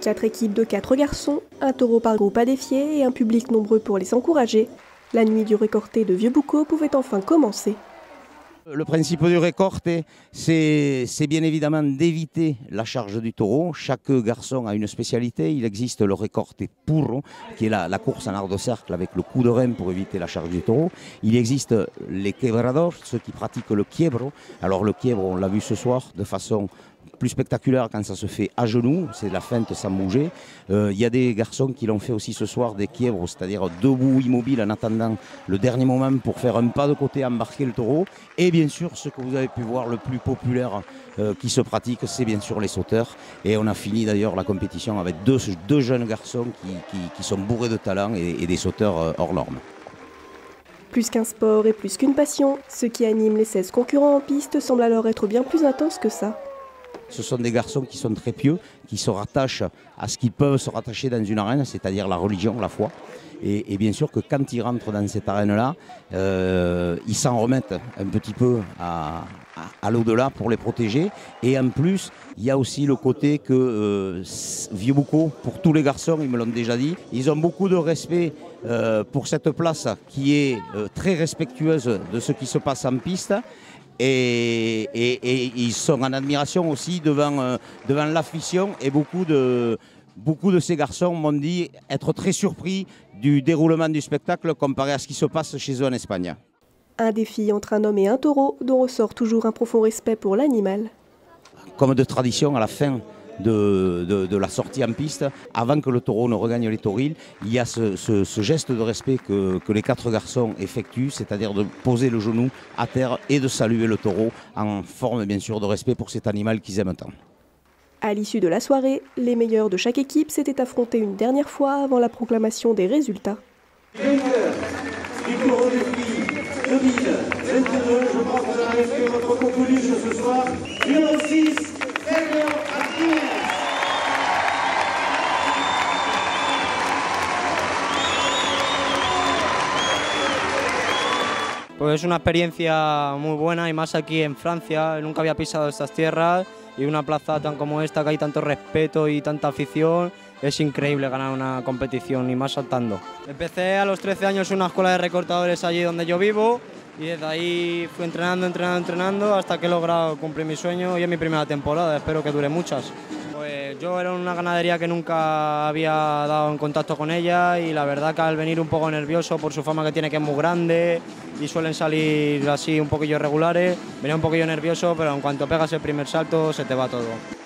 4 équipes de 4 garçons, un taureau par groupe à défier et un public nombreux pour les encourager. La nuit du récolté de Vieux-Boucau pouvait enfin commencer. Le principe du récolté, c'est bien évidemment d'éviter la charge du taureau. Chaque garçon a une spécialité. Il existe le récolté puro, qui est la course en arc de cercle avec le coup de rein pour éviter la charge du taureau. Il existe les quebradors, ceux qui pratiquent le quiebro. Alors le quiebro, on l'a vu ce soir, de façon plus spectaculaire quand ça se fait à genoux, c'est la feinte sans bouger. Il y a des garçons qui l'ont fait aussi ce soir, des quiebros, c'est-à-dire debout immobile en attendant le dernier moment pour faire un pas de côté, embarquer le taureau. Et bien sûr, ce que vous avez pu voir, le plus populaire qui se pratique, c'est bien sûr les sauteurs. Et on a fini d'ailleurs la compétition avec deux jeunes garçons qui sont bourrés de talent et des sauteurs hors normes. Plus qu'un sport et plus qu'une passion, ce qui anime les 16 concurrents en piste semble alors être bien plus intense que ça. Ce sont des garçons qui sont très pieux, qui se rattachent à ce qu'ils peuvent se rattacher dans une arène, c'est-à-dire la religion, la foi. Et bien sûr que quand ils rentrent dans cette arène-là, ils s'en remettent un petit peu à l'au-delà pour les protéger. Et en plus, il y a aussi le côté que Vieux-Boucau, pour tous les garçons, ils me l'ont déjà dit, ils ont beaucoup de respect pour cette place qui est très respectueuse de ce qui se passe en piste. Et ils sont en admiration aussi devant l'afition et beaucoup de ces garçons m'ont dit être très surpris du déroulement du spectacle comparé à ce qui se passe chez eux en Espagne. Un défi entre un homme et un taureau dont ressort toujours un profond respect pour l'animal. Comme de tradition, à la fin de la sortie en piste, avant que le taureau ne regagne les taurils, il y a ce geste de respect que les 4 garçons effectuent, c'est-à-dire de poser le genou à terre et de saluer le taureau en forme bien sûr de respect pour cet animal qu'ils aiment tant. À l'issue de la soirée, les meilleurs de chaque équipe s'étaient affrontés une dernière fois avant la proclamation des résultats. Vainqueur du Taureau des Filles 2022, je pense que vous avez fait votre conclusion ce soir, numéro 6, Fernand Martínez. Pues es una experiencia muy buena y más aquí en Francia, nunca había pisado estas tierras y una plaza tan como esta que hay tanto respeto y tanta afición, es increíble ganar una competición y más saltando. Empecé a los 13 años en una escuela de recortadores allí donde yo vivo y desde ahí fui entrenando hasta que he logrado cumplir mi sueño y es mi primera temporada, espero que dure muchas. Pues yo era una ganadería que nunca había dado en contacto con ella y la verdad que al venir un poco nervioso por su fama que tiene, que es muy grande y suelen salir así un poquillo regulares, venía un poquillo nervioso, pero en cuanto pegas el primer salto se te va todo.